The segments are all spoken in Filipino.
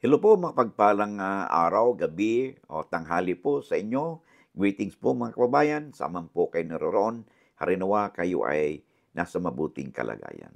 Hello po, mapagpalang araw, gabi o tanghali po sa inyo. Greetings po mga kababayan, saan po kayo naroroon. Harinawa kayo ay nasa mabuting kalagayan.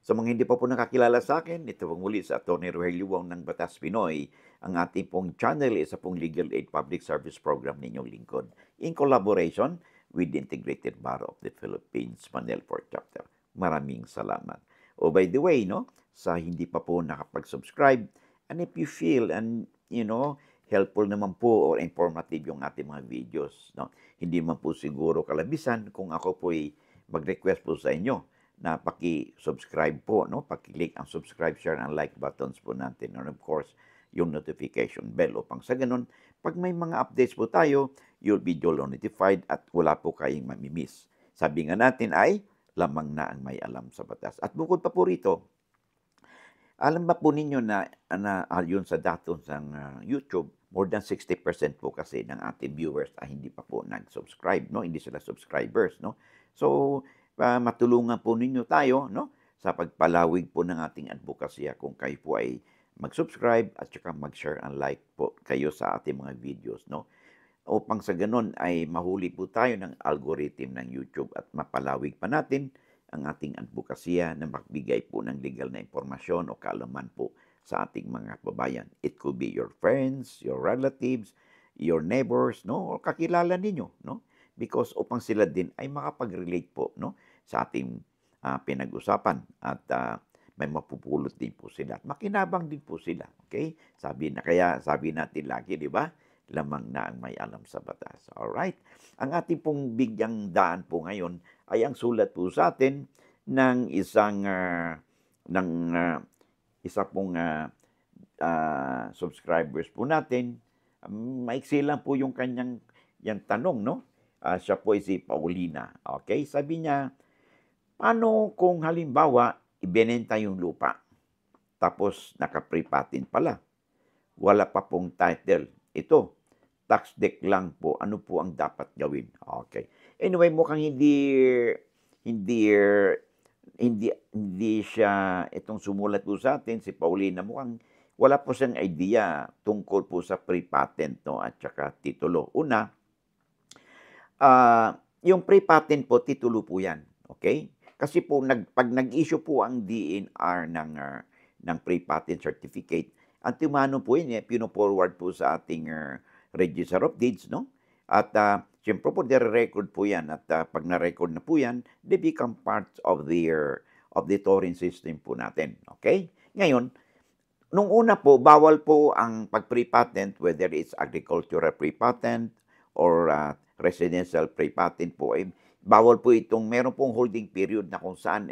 Sa mga hindi pa po nakakilala sa akin, ito pong muli sa Atty. Rogelio Wong ng Batas Pinoy. Ang ating pong channel is sa pong Legal Aid Public Service Program ninyong lingkod in collaboration with the Integrated Bar of the Philippines, Manila 4th Chapter. Maraming salamat. Oh, by the way, no, sa hindi pa po nakapag-subscribe, and if you feel helpful naman po or informative yung ating mga videos, no? Hindi man po siguro kalabisan kung ako po ay mag-request po sa inyo na paki-subscribe po, no? Paki-click ang subscribe, share, and like buttons po natin. And of course, yung notification bell upang sa ganun, pag may mga updates po tayo, you'll be duly notified at wala po kayong mamimiss. Sabi nga natin ay, lamang na ang may alam sa batas. At bukod pa po rito, alam ba po ninyo na ayon sa datos ng YouTube, more than 60% po kasi ng ating viewers ay hindi pa po nag-subscribe, no? Hindi sila subscribers, no? So, matulungan po ninyo tayo, no? Sa pagpalawig po ng ating advokasya kung kayo po ay mag-subscribe at saka mag-share and like po kayo sa ating mga videos, no? Upang sa ganun ay mahuli po tayo ng algorithm ng YouTube at mapalawig pa natin ang ating advokasya na magbigay po ng legal na impormasyon o kaalaman po sa ating mga kababayan. It could be your friends, your relatives, your neighbors, no? O kakilala ninyo, no? Because upang sila din ay makapag-relate po, no? Sa ating pinag-usapan at may mapupulot din po sila at makinabang din po sila, okay? Sabi natin lagi, di ba? Lamang na ang may alam sa batas. All right? Ang ating pong bigyang daan po ngayon ay ang sulat po sa atin ng isa pong subscribers po natin. Maiksi lang po yung kanyang tanong, no? Siya po ay si Paulina. Okay? Sabi niya, paano kung halimbawa ibinenta yung lupa tapos naka-pre-patent pala? Wala pa pong title. Ito, tax deck lang po. Ano po ang dapat gawin? Okay. Anyway, mukhang hindi hindi siya itong sumulat po sa atin, si Paulina, mukhang wala po siyang idea tungkol po sa pre-patent, no, at saka titulo. Una, yung pre-patent po, titulo po yan. Okay? Kasi po, pag nag-issue po ang DNR ng pre-patent certificate, ang timano po yun, pino-forward po sa ating Register of Deeds, no? At siyempre po, record po yan. At pag na-record na po yan, they become part of the Torin system po natin. Okay? Ngayon, nung una po, bawal po ang pag-pre-patent, whether it's agricultural pre-patent or residential pre-patent po, bawal po itong, meron pong holding period na kung saan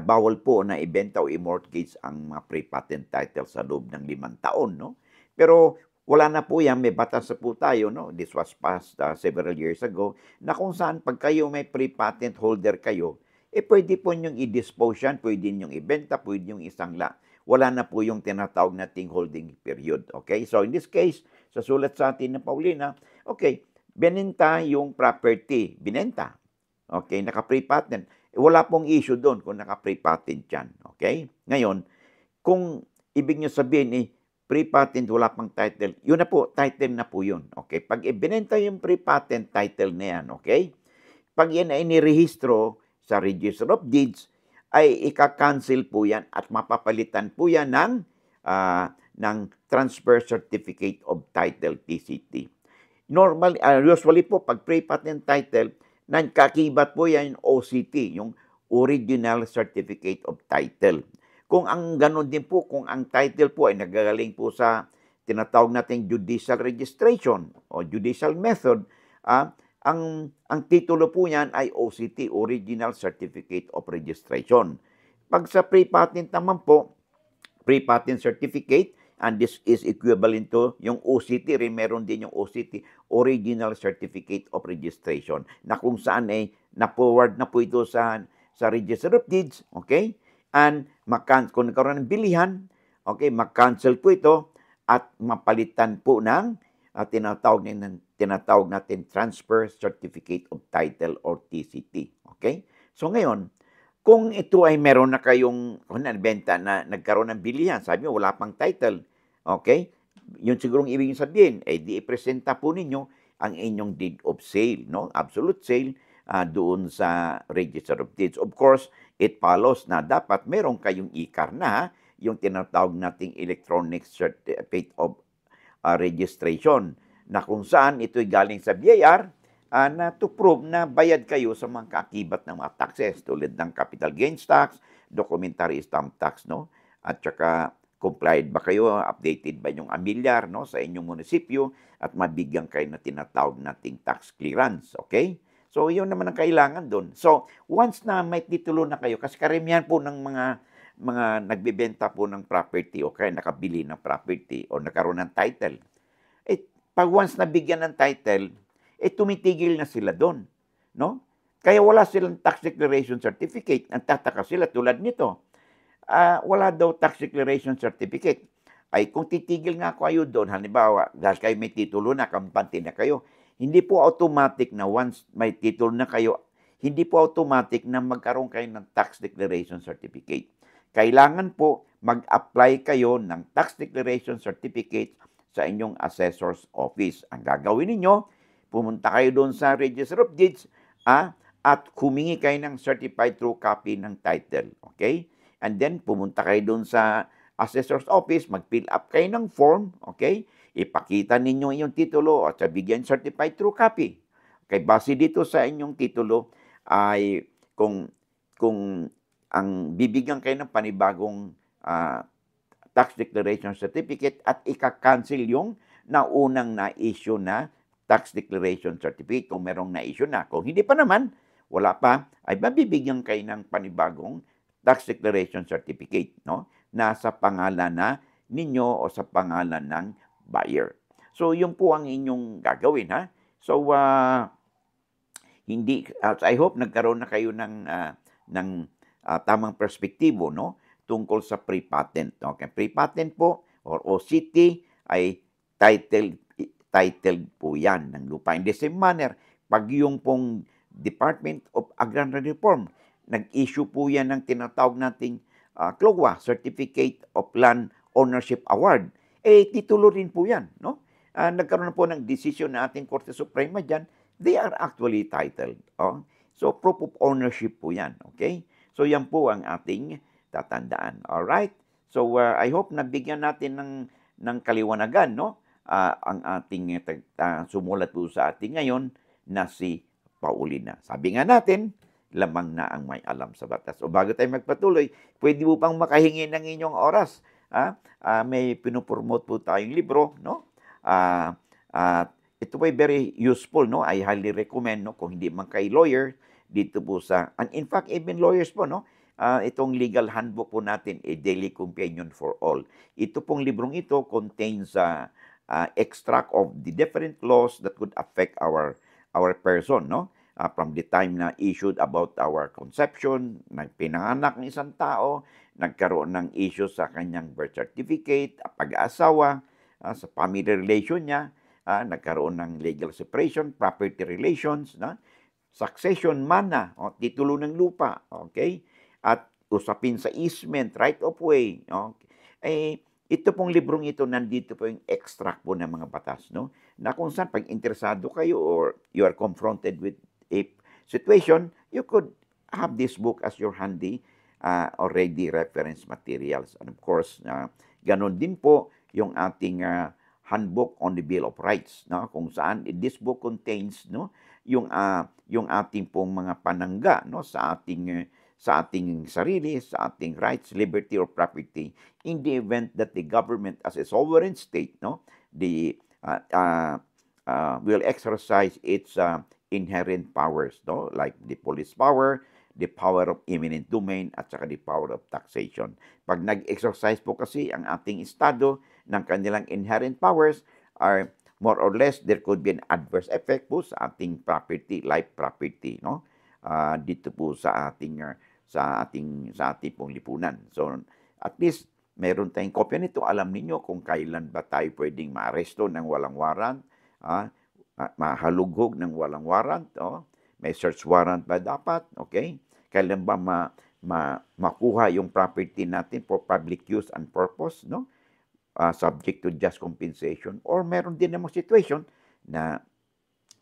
bawal po na ibenta o i-mortgage ang mga pre-patent title sa loob ng 5 taon, no? Pero wala na po yan, may batas na po tayo, no? This was passed several years ago, na kung saan pag kayo may pre-patent holder kayo, pwede po niyong i-dispose yan, pwede niyong ibenta, pwede niyong isangla. Wala na po yung tinatawag nating holding period, okay? So in this case, sa sulat sa atin ng Paulina, okay, binenta yung property, binenta. Okay, naka-pre-patent. Wala pong issue doon kung naka-pre-patent yan. Okay? Ngayon, kung ibig nyo sabihin, pre-patent, wala pang title, yun na po, title na po yun. Okay? Pag ibinenta yung pre-patent title na yan, okay? Pag yan ay nirehistro sa Register of Deeds, ay ika-cancel po yan at mapapalitan po yan ng Transfer Certificate of Title, TCT. Usually po, pag pre-patent title, nagkakibat po yan yung OCT, yung Original Certificate of Title. Kung ang ganun din po, kung ang title po ay nagagaling po sa tinatawag nating judicial registration o judicial method, ang titulo po niyan ay OCT, Original Certificate of Registration. Pag sa pre-patent naman po, pre-patent certificate, and this is equivalent to yung OCT, meron din yung OCT, Original Certificate of Registration, na kung saan na-forward na po ito sa Register of Deeds, okay? And kung nagkaroon ng bilihan, okay, mag-cancel po ito at mapalitan po ng tinatawag natin Transfer Certificate of Title or TCT, okay? So ngayon, Kung ito ay meron na kayong benta na nagkaroon ng bilihan, sabi mo wala pang title, okay? Yun sigurong ibig sabihin, eh di ipresenta po ninyo ang inyong deed of sale, no? Absolute sale doon sa Register of Deeds. Of course, it follows na dapat meron kayong ICAR na, yung tinatawag nating Electronic Certificate of Registration, na kung saan ito'y galing sa BIR, na to prove na bayad kayo sa mga kaakibat ng mga taxes tulad ng capital gains tax, documentary stamp tax, no? At saka complied ba kayo, updated ba yung amilyar, no, sa inyong munisipyo, at mabigyan kayo na tinatawag nating tax clearance, okay? So, yun naman ang kailangan doon. So, once na may titulo na kayo, kasi karamihan po ng mga nagbebenta po ng property o kaya nakabili ng property o nagkaroon ng title, eh, pag once nabigyan ng title, eh tumitigil na sila doon, no? Kaya wala silang tax declaration certificate. Ang tataka sila tulad nito. Wala daw tax declaration certificate. Ay kung titigil nga kayo doon, halimbawa, dahil kayo may titulo na, kampante na kayo, hindi po automatic na once may titulo na kayo, hindi po automatic na magkaroon kayo ng tax declaration certificate. Kailangan po mag-apply kayo ng tax declaration certificate sa inyong assessor's office. Ang gagawin ninyo, pumunta kayo doon sa Register of Deeds at humingi kayo ng certified true copy ng title. Okay? And then, pumunta kayo doon sa assessor's office, mag-fill up kayo ng form. Okay? Ipakita ninyo yung titulo at bigyan certified true copy. Okay? Base dito sa inyong titulo ay kung ang bibigyan kayo ng panibagong tax declaration certificate at ika-cancel yung naunang na-issue na tax declaration certificate kung merong na-issue na. Kung hindi pa naman, wala pa, ay mabibigyan kayo ng panibagong tax declaration certificate, no? Nasa pangalan na ninyo o sa pangalan ng buyer. So, yun po ang inyong gagawin, ha? So, I hope nagkaroon na kayo ng tamang perspektibo, no? Tungkol sa pre-patent. Okay? Pre-patent po or OCT ay titled po yan ng lupa. In the same manner, pag yung pong Department of Agrarian Reform, nag-issue po yan ng tinatawag nating CLOA, Certificate of Land Ownership Award. Eh, titulo rin po yan, no? Nagkaroon na po ng decision na ating Korte Suprema dyan, they are actually titled. Oh? So, proof of ownership po yan, okay? So, yan po ang ating tatandaan. Alright? So, I hope nabigyan natin ng kaliwanagan, no? Ang ating sumulat po sa ating ngayon na si Paulina. Sabi nga natin, lamang na ang may alam sa batas. O bago tayo magpatuloy, pwede mo pang makahingi ng inyong oras. May pinupromote po tayong libro, no? Ito po ay very useful, no? I highly recommend, no? Kung hindi man kay lawyer, dito po and in fact, even lawyers po, no? Itong legal handbook po natin, A Daily Companion for All. Ito pong librong ito contains extract of the different laws that could affect our person, no? From the time na issued about our conception, nagpinanganak ng isang tao, nagkaroon ng issue sa kanyang birth certificate, pag-aasawa, sa family relation niya, nagkaroon ng legal separation, property relations, succession, mana, titulo ng lupa, okay? At usapin sa easement, right of way, okay? Ito pong librong ito, nandito po yung extract po ng mga batas, no? Na kung saan pag interesado kayo or you are confronted with a situation, you could have this book as your handy already reference materials. And of course, ganon din po yung ating handbook on the Bill of Rights, no? Kung saan this book contains, no, yung ating pong mga panangga, no, sa ating sarili, sa ating rights, liberty or property in the event that the government as a sovereign state, no, will exercise its inherent powers, no, like the police power, the power of eminent domain, at saka the power of taxation. Pag nag-exercise po kasi ang ating estado ng kanilang inherent powers, are more or less there could be an adverse effect po sa ating property, life property, no? Dito po sa ating pong lipunan. So at least meron tayong kopya nito. Alam niyo kung kailan ba tayo pwedeng maaresto ng walang warrant, mahalughog ng walang warrant, may search warrant ba dapat, okay? Kailan ba makuha yung property natin for public use and purpose, no? Subject to just compensation, or meron din namang situation na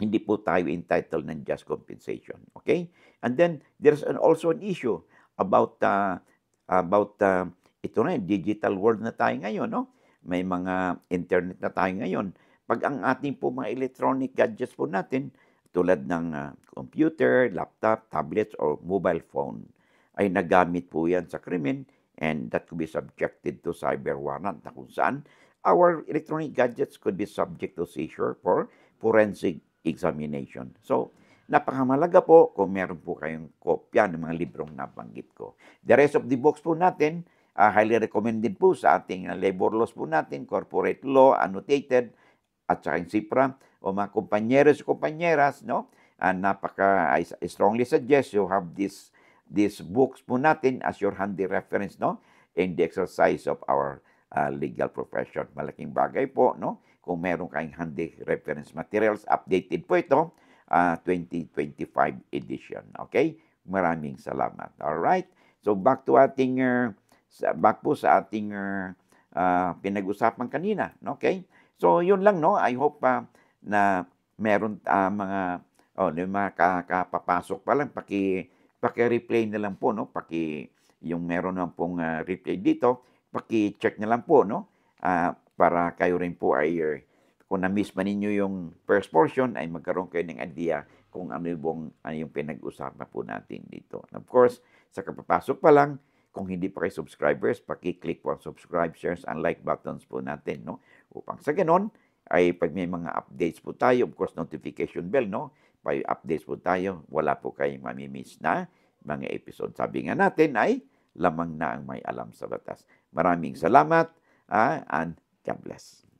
hindi po tayo entitled ng just compensation. Okay? And then, there's also an issue about, ito na, digital world na tayo ngayon, no? May mga internet na tayo ngayon. Pag ang ating po mga electronic gadgets po natin, tulad ng computer, laptop, tablets, or mobile phone, ay nagamit po yan sa krimen, and that could be subjected to cyber warrant na kung saan our electronic gadgets could be subject to seizure for forensic examination. So, napakamalaga po kung meron po kayong kopya ng mga librong nabanggit ko. The rest of the books po natin, highly recommended po sa ating labor laws po natin, corporate law, annotated, at saka yung CIPRA, o mga kumpanyeros, no? I strongly suggest you have these books po natin as your handy reference, no? In the exercise of our legal profession. Malaking bagay po, no? Kung meron kayong handy reference materials, updated po ito, 2025 edition. Okay? Maraming salamat. All right? So back to ating back po sa ating pinag-usapan kanina, okay? So yun lang, no? I hope na meron mga kapapasok pa lang, paki-replay na lang po, no? Yung meron na pong replay dito, paki-check na lang po, no? Para kayo rin po ay kung na-miss man ninyo yung first portion, ay magkaroon kayo ng idea kung ano yung pinag-usapan po natin dito. And of course, sa kapapasok pa lang, kung hindi pa kayo subscribers, paki-click po ang subscribe, shares, and like buttons po natin, no? Upang sa ganon, ay pag may mga updates po tayo, of course, notification bell, no? Pag updates po tayo, wala po kayong mamimiss na mga episode. Sabi nga natin ay lamang na ang may alam sa batas. Maraming salamat, and God bless.